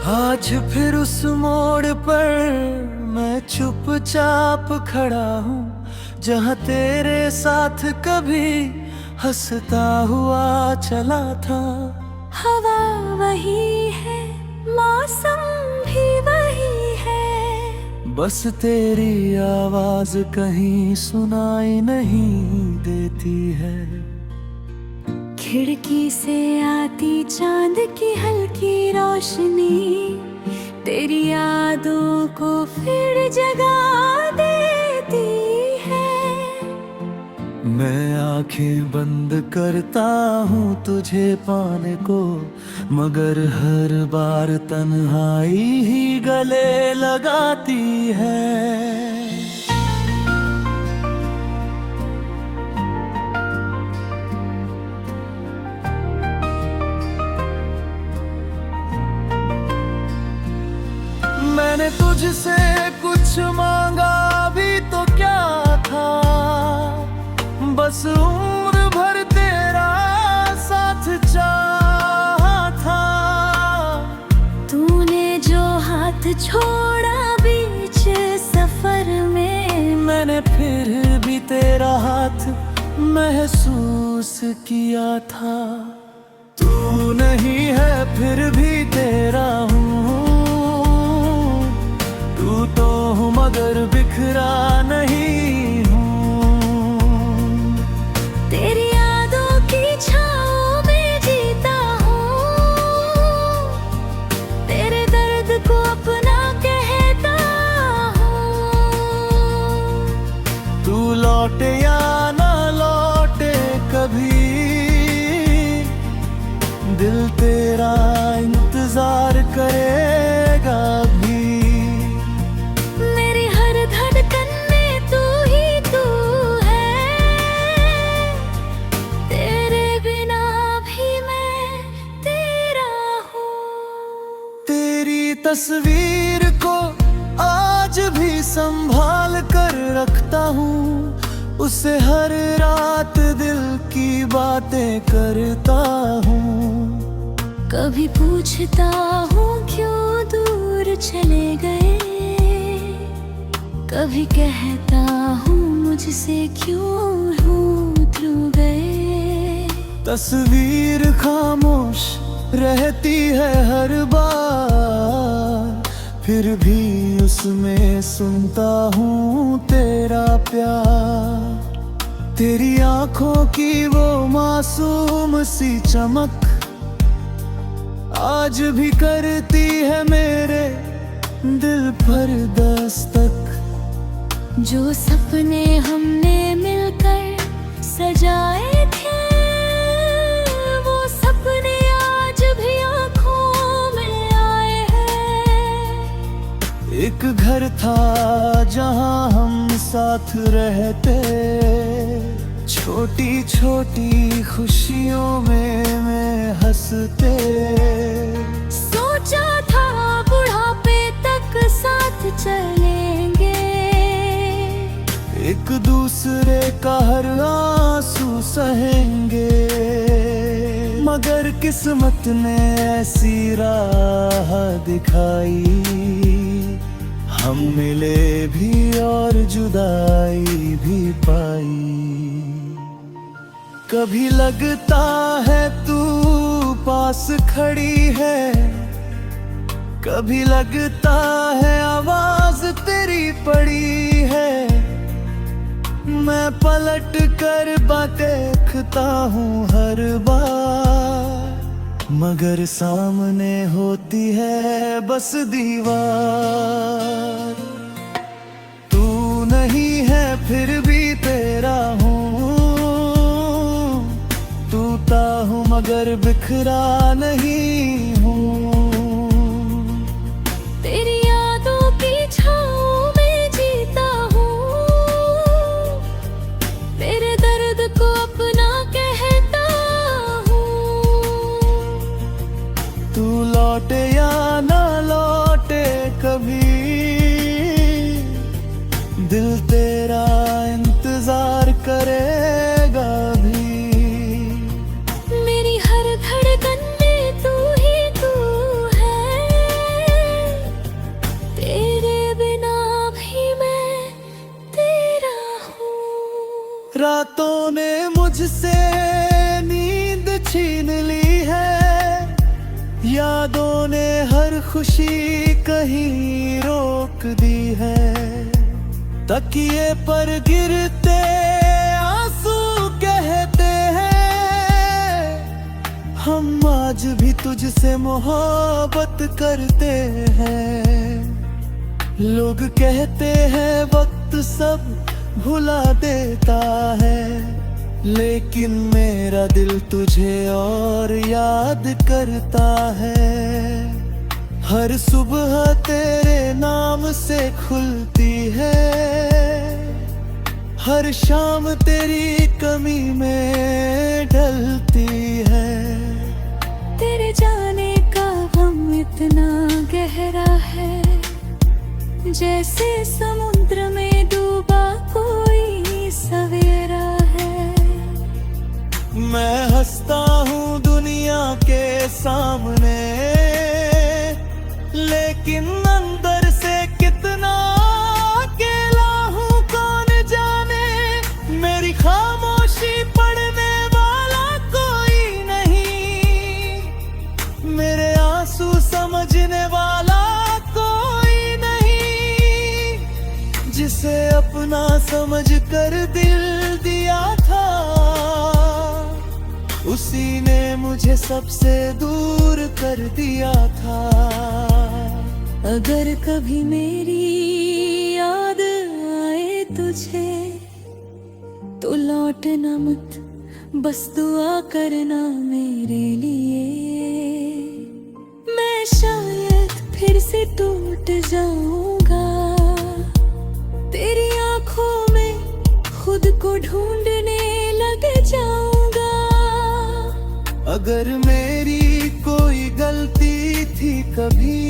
आज फिर उस मोड़ पर मैं चुपचाप खड़ा हूँ, जहाँ तेरे साथ कभी हंसता हुआ चला था। हवा वही है, मौसम भी वही है, बस तेरी आवाज कहीं सुनाई नहीं देती है। खिड़की से आती चांद की हल्की रोशनी तेरी यादों को फिर जगा देती है। मैं आंखें बंद करता हूँ तुझे पाने को, मगर हर बार तन्हाई ही गले लगाती है। मैंने तुझसे कुछ मांगा भी तो क्या था, बस उम्र भर तेरा साथ चाहा था। तूने जो हाथ छोड़ा बीच सफर में, मैंने फिर भी तेरा हाथ महसूस किया था। तू नहीं है फिर भी तेरा हूँ, तू तो हूँ मगर बिखरा नहीं हूँ। तेरी यादों की छाँव में जीता हूँ, तेरे दर्द को अपना कहता हूँ। तू लौटे या ना लौटे कभी, दिल तेरा इंतजार करेगा भी। मेरी हर धड़कन में तू ही तू है, तेरे बिना भी मैं तेरा हूँ। तेरी तस्वीर को आज भी संभाल कर रखता हूँ, उसे हर रात दिल की बातें करता हूँ। कभी पूछता हूँ क्यों दूर चले गए, कभी कहता हूँ मुझसे क्यों रूठ गए। तस्वीर खामोश रहती है हर बार, फिर भी उसमें सुनता हूँ तेरा प्यार। तेरी आंखों की वो मासूम सी चमक आज भी करती है मेरे दिल पर दस्तक। जो सपने हमने मिलकर सजाए थे, वो सपने आज भी आँखों में आए हैं। एक घर था जहाँ हम साथ रहते, छोटी छोटी खुशियों में मैं हंसते। सोचा था बुढ़ापे तक साथ चलेंगे, एक दूसरे का हर आंसू सहेंगे। मगर किस्मत ने ऐसी राह दिखाई, हम मिले भी और जुदाई भी पाई। कभी लगता है तू पास खड़ी है, कभी लगता है आवाज तेरी पड़ी है। मैं पलट कर देखता हूँ हर बार, मगर सामने होती है बस दीवार। तू नहीं है फिर भी तेरा हूँ, टूटा हूँ मगर बिखरा नहीं हूँ। तेरी यादों की छाँव में जीता हूँ, तेरे दर्द को अपना कहता हूँ। तू लौटे या ना लौटे कभी, दिल तेरा इंतजार करेगा भी। मेरी हर धड़कन में तू ही तू है, यादों ने हर खुशी कहीं रोक दी है। तकिए पर गिरते आंसू कहते हैं, हम आज भी तुझसे मोहब्बत करते हैं। लोग कहते हैं वक्त सब भुला देता है, लेकिन मेरा दिल तुझे और याद करता है। हर सुबह तेरे नाम से खुलती है, हर शाम तेरी कमी में ढलती है। तेरे जाने का गम इतना गहरा है, जैसे समुद्र में डूबा कोई सवेरा है। मैं हंसता हूँ दुनिया के सामने, लेकिन अंदर से कितना अकेला हूँ कौन जाने। मेरी खामोशी पढ़ने वाला कोई नहीं, मेरे आंसू समझने वाला कोई नहीं। जिसे अपना समझ कर दिल दिया था, उसी ने मुझे सबसे दूर कर दिया था। अगर कभी मेरी याद आए तुझे, तो लौटना मत, बस दुआ करना मेरे लिए। मैं शायद फिर से टूट जाऊंगा, तेरी आंखों में खुद को ढूंढने लग जाऊंगा। अगर मेरी कोई गलती थी कभी,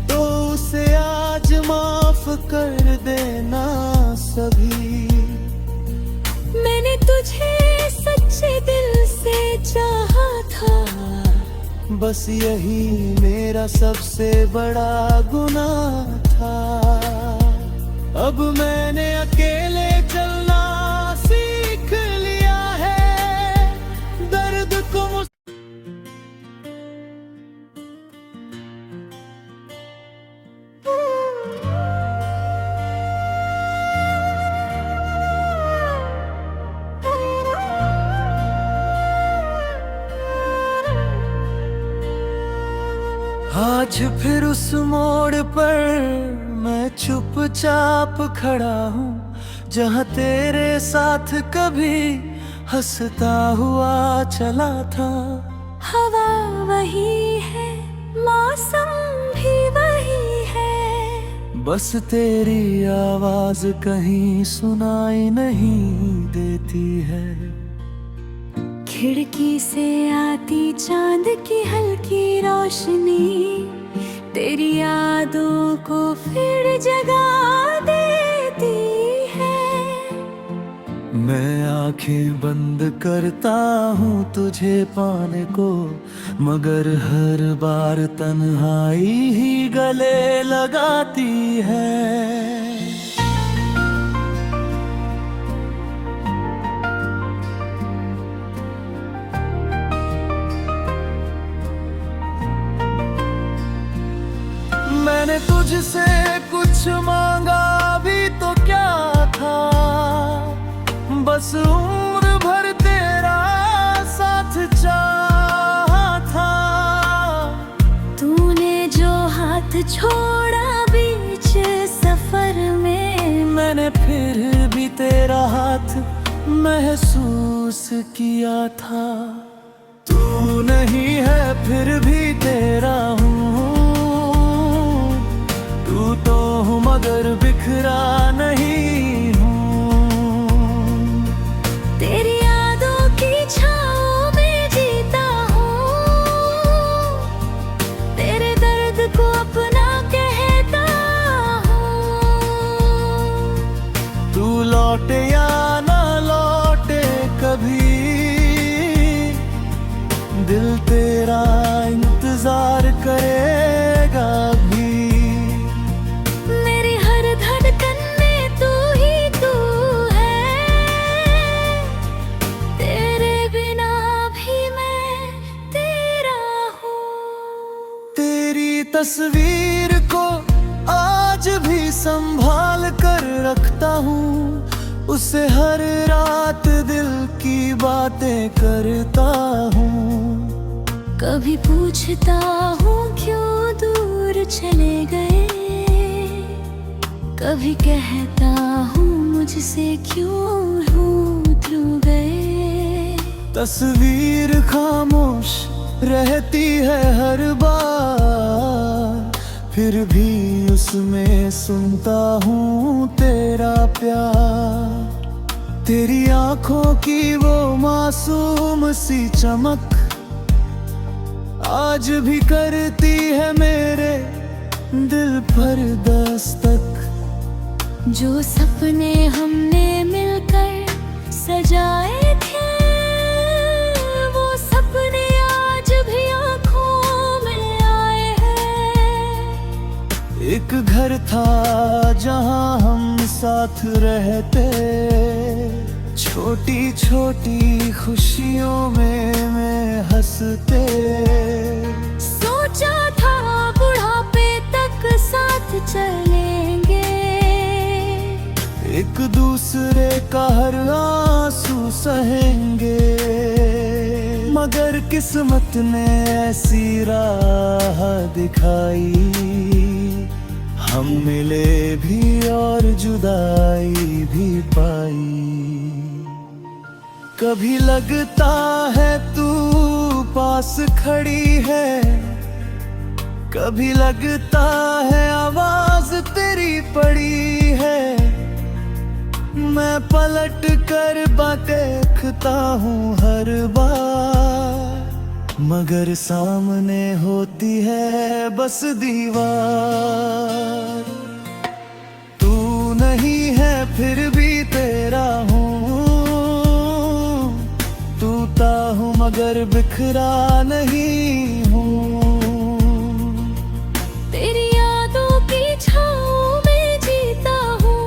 तो उसे आज माफ कर देना सभी। मैंने तुझे सच्चे दिल से चाहा था, बस यही मेरा सबसे बड़ा गुनाह था। अब मैंने अकेले चलना सीख लिया है, दर्द को आज फिर उस मोड़ पर मैं चुपचाप खड़ा हूँ, जहाँ तेरे साथ कभी हंसता हुआ चला था। हवा वही है, मौसम भी वही है, बस तेरी आवाज कहीं सुनाई नहीं देती है। खिड़की से आती चांद की हल्की रोशनी, तेरी यादों को फिर जगा देती है। मैं आंखें बंद करता हूँ तुझे पाने को, मगर हर बार तन्हाई ही गले लगाती है। मैंने तुझसे कुछ मांगा भी तो क्या था, बस उम्र भर तेरा साथ चाहा था। तूने जो हाथ छोड़ा बीच सफर में, मैंने फिर भी तेरा हाथ महसूस किया था। तू नहीं है फिर भी तेरा हूँ, तू तो हूँ मगर बिखरा नहीं हूँ। तेरी यादों की छाँव में जीता हूँ, तेरे दर्द को अपना कहता हूँ। तू लौटे या ना लौटे कभी, दिल तेरा इंतजार करेगा भी। मेरी हर धड़कन में तू ही तू है, तेरे बिना भी मैं तेरा तस्वीर को आज भी संभाल कर रखता हूँ, उसे हर रात दिल की बातें करता हूँ। कभी पूछता हूँ क्यों दूर चले गए, कभी कहता हूँ मुझसे क्यों रूठ गए। तस्वीर खामोश रहती है हर बार, फिर भी उसमें सुनता हूँ तेरा प्यार। तेरी आंखों की वो मासूम सी चमक आज भी करती है मेरे दिल पर दस्तक। जो सपने हमने मिलकर सजाए थे, वो सपने आज भी आँखों में आए हैं। एक घर था जहाँ हम साथ रहते, छोटी छोटी खुशियों में मैं हंसते। सोचा था बुढ़ापे तक साथ चलेंगे, एक दूसरे का हर आंसू सहेंगे। मगर किस्मत ने ऐसी राह दिखाई, हम मिले भी और जुदाई भी पाई। कभी लगता है तू पास खड़ी है, कभी लगता है आवाज तेरी पड़ी है। मैं पलट कर देखता हूँ हर बार, मगर सामने होती है बस दीवार। तू नहीं है फिर भी तेरा हूँ, टूटा हूँ मगर बिखरा नहीं हूँ। तेरी यादों की छाँव में जीता हूँ,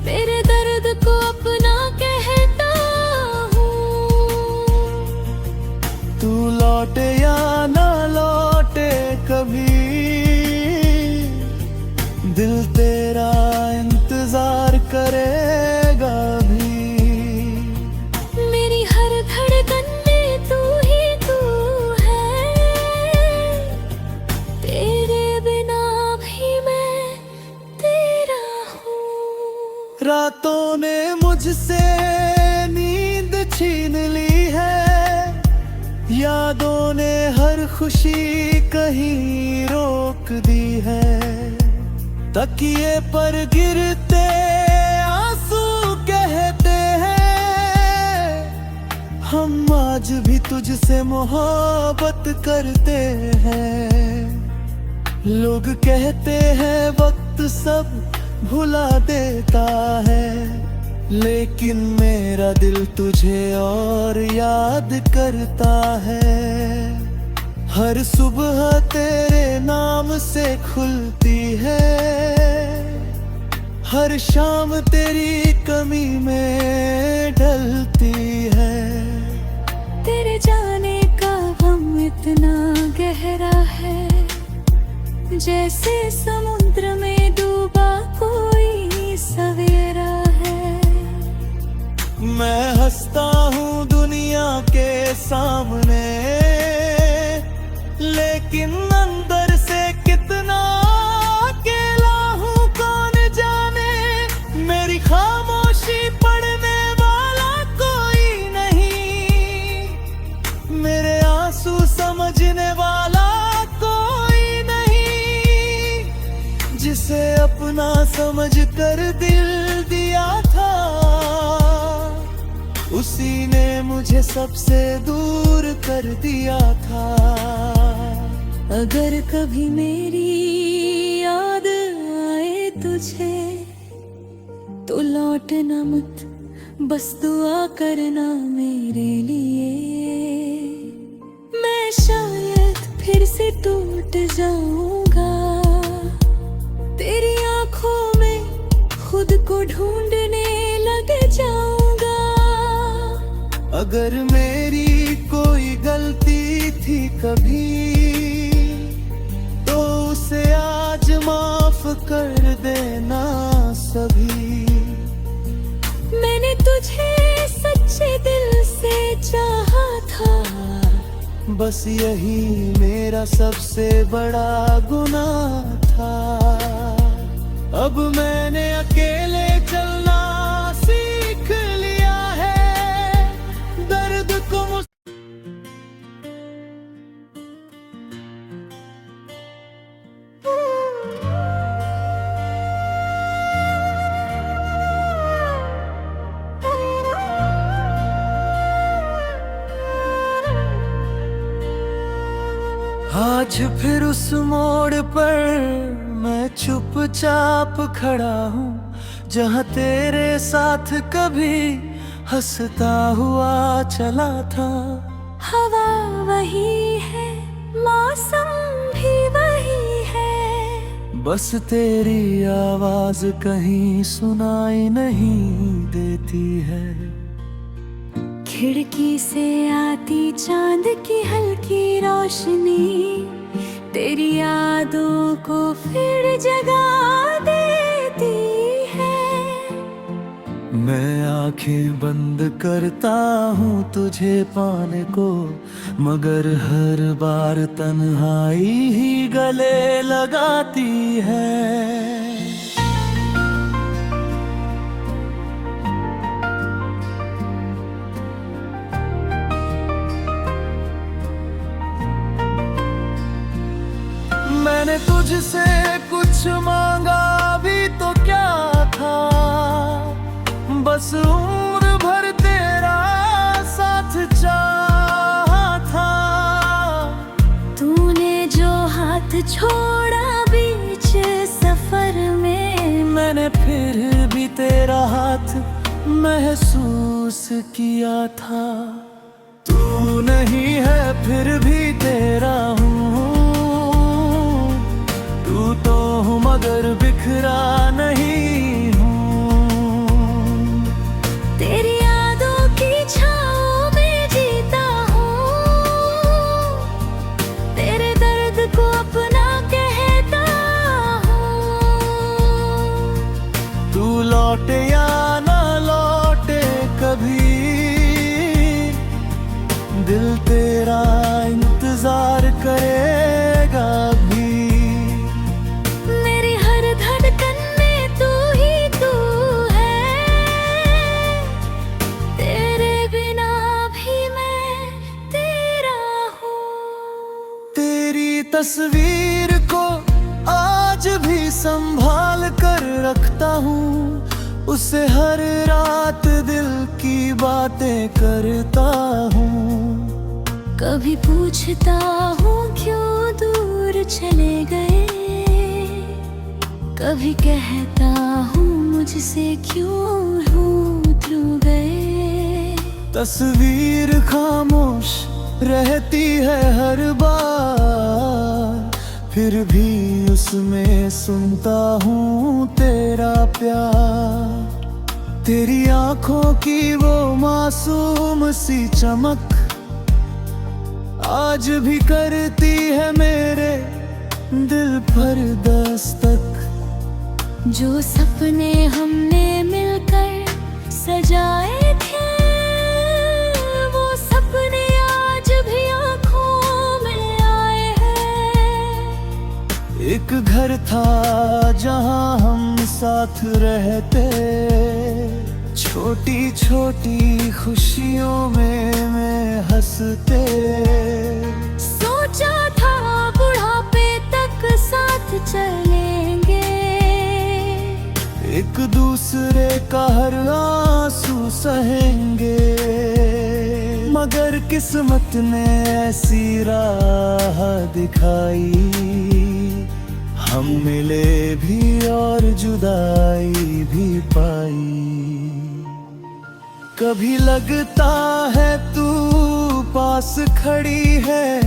तेरे दर्द को अपना कहता हूँ। तू लौटे या ना लौटे कभी, दिल तेरा इंतजार करेगा भी। मेरी हर धड़कन में तू ही तू है, तेरे बिना भी मैं तेरा हूँ। रातों ने मुझसे नींद छीन ली है, यादों ने हर खुशी कहीं रोक दी है। तकिए पर गिरते आंसू कहते हैं, हम आज भी तुझसे मोहब्बत करते हैं। लोग कहते हैं वक्त सब भुला देता है, लेकिन मेरा दिल तुझे और याद करता है। हर सुबह तेरे नाम से खुलती है, हर शाम तेरी कमी में ढलती है। तेरे जाने का गम इतना गहरा है, जैसे समुद्र में डूबा कोई सवेरा है। मैं हंसता हूँ दुनिया के सामने, लेकिन अंदर से कितना अकेला हूँ कौन जाने। मेरी खामोशी पढ़ने वाला कोई नहीं, मेरे आंसू समझने वाला कोई नहीं। जिसे अपना समझ कर दिल दिया था, उसी ने मुझे सबसे दूर कर दिया था। अगर कभी मेरी याद आए तुझे, तो लौटना मत, बस दुआ करना मेरे लिए। मैं शायद फिर से टूट जाऊंगा, तेरी आंखों में खुद को ढूंढने लग जाऊंगा। अगर मेरी कोई गलती थी कभी, से आज माफ कर देना सभी। मैंने तुझे सच्चे दिल से चाहा था, बस यही मेरा सबसे बड़ा गुनाह था। अब मैंने अकेले चलना सीख लिया है, दर्द को आज फिर उस मोड़ पर मैं चुपचाप खड़ा हूँ, जहाँ तेरे साथ कभी हंसता हुआ चला था। हवा वही है, मौसम भी वही है, बस तेरी आवाज कहीं सुनाई नहीं देती है। खिड़की से आती चांद की हल्की रोशनी तेरी यादों को फिर जगा देती है। मैं आंखें बंद करता हूँ तुझे पाने को, मगर हर बार तन्हाई ही गले लगाती है। मैंने तुझसे कुछ मांगा भी तो क्या था, बस उम्र भर तेरा साथ चाहा था। तूने जो हाथ छोड़ा बीच सफर में, मैंने फिर भी तेरा हाथ महसूस किया था। तू नहीं है फिर भी तेरा हूँ, तू तो हूँ मगर बिखरा नहीं हूँ। तेरी यादों की छाँव में जीता हूँ, तेरे दर्द को अपना कहता हूँ। तू लौटे या ना लौटे कभी, दिल तेरा इंतजार करेगा भी। मेरी हर धड़कन में तू ही तू है, तेरे बिना भी मैं तेरा हूँ। तेरी तस्वीर को आज भी संभाल कर रखता हूँ, उसे हर रात दिल की बातें करता हूँ। कभी पूछता हूँ क्यों दूर चले गए, कभी कहता हूँ मुझसे क्यों रूठ गए। तस्वीर खामोश रहती है हर बार, फिर भी उसमें सुनता हूँ तेरा प्यार। तेरी आंखों की वो मासूम सी चमक आज भी करती है मेरे दिल पर दस्तक। जो सपने हमने मिलकर सजाए थे, वो सपने आज भी आँखों में आए हैं। एक घर था जहाँ हम साथ रहते, छोटी छोटी खुशियों में मैं हंसते। सोचा था बुढ़ापे तक साथ चलेंगे, एक दूसरे का हर आंसू सहेंगे। मगर किस्मत ने ऐसी राह दिखाई, हम मिले भी और जुदाई भी पाई। कभी लगता है तू पास खड़ी है,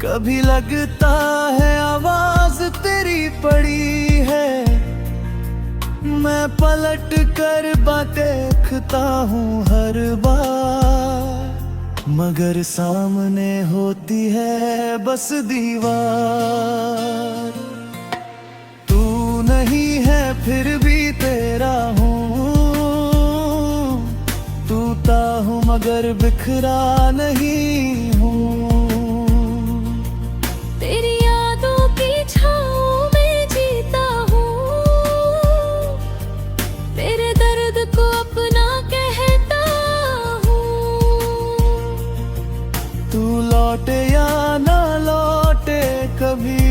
कभी लगता है आवाज तेरी पड़ी है। मैं पलट कर देखता हूँ हर बार, मगर सामने होती है बस दीवार। तू नहीं है फिर भी तेरा हूँ, टूटा हूँ मगर बिखरा नहीं हूँ। तेरी यादों की छाँव में जीता हूँ, तेरे दर्द को अपना कहता हूँ। तू लौटे या ना लौटे कभी,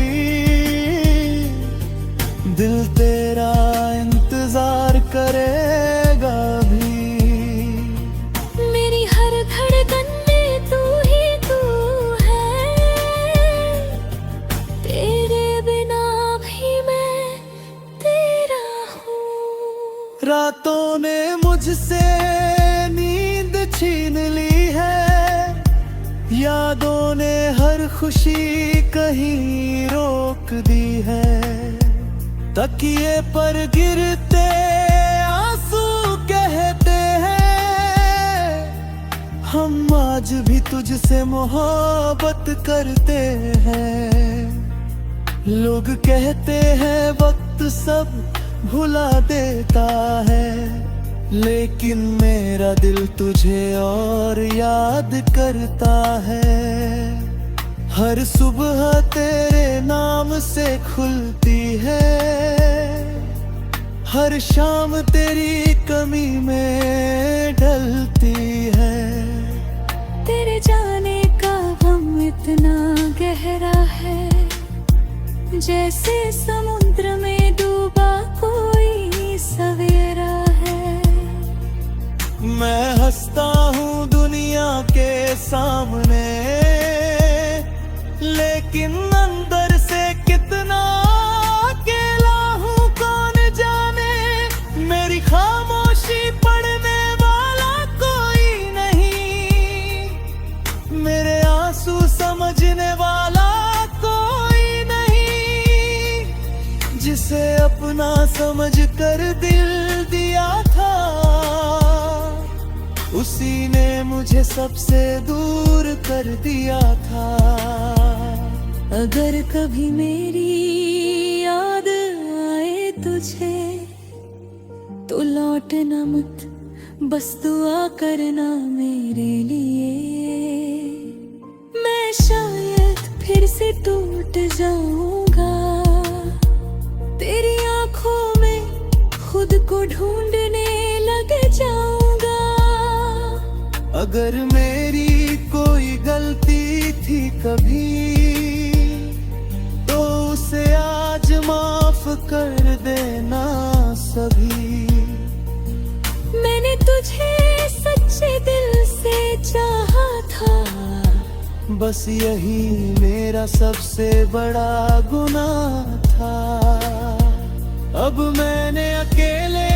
दिल तेरा इंतजार करेगा भी। मेरी हर धड़कन में तू ही तू है, तेरे बिना भी मैं तेरा हूँ। रातों ने मुझसे नींद छीन ली है, यादों ने हर खुशी कहीं रोक दी है। तकिए पर गिरते आंसू कहते हैं, हम आज भी तुझसे मोहब्बत करते हैं। लोग कहते हैं वक्त सब भुला देता है, लेकिन मेरा दिल तुझे और याद करता है। हर सुबह तेरे नाम से खुलती है, हर शाम तेरी कमी में ढलती है। तेरे जाने का गम इतना गहरा है, जैसे समुद्र में डूबा कोई सवेरा है। मैं हंसता हूँ दुनिया के सामने, लेकिन अंदर से कितना अकेला हूँ कौन जाने। मेरी खामोशी पढ़ने वाला कोई नहीं, मेरे आंसू समझने वाला कोई नहीं। जिसे अपना समझ कर दिल दिया था, उसी ने मुझे सबसे दूर कर दिया था। अगर कभी मेरी याद आए तुझे, तो लौटना मत, बस दुआ करना मेरे लिए। मैं शायद फिर से टूट जाऊंगा, तेरी आंखों में खुद को ढूंढने लग जाऊंगा। अगर मेरी कोई गलती थी कभी, तो उसे आज माफ कर देना सभी। मैंने तुझे सच्चे दिल से चाहा था, बस यही मेरा सबसे बड़ा गुनाह था। अब मैंने अकेले